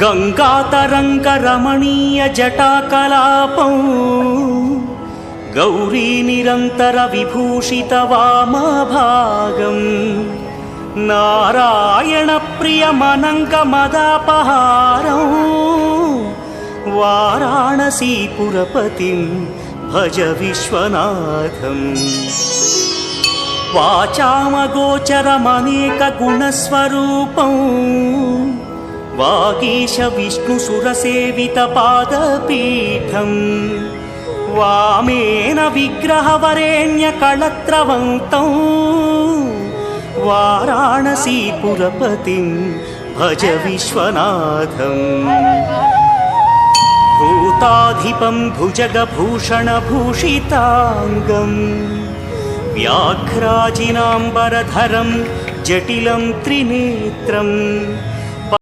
गङ्गातरङ्गरमणीयजटाकलापं गौरीनिरन्तरविभूषितवामभागम् नारायणप्रियमनङ्गमदापहारं वाराणसीपुरपतिं भज विश्वनाथम्। वाचामगोचरमनेकगुणस्वरूपं वागीश विष्णुसुरसेवितपादपीठम् वामेन विग्रहवरेण्यकळत्रवन्तं वाराणसीपुरपतिं भज विश्वनाथम्। भूताधिपं भुजगभूषणभूषिताङ्गम् व्याघ्राजिनाम्बरधरं जटिलं त्रिनेत्रम्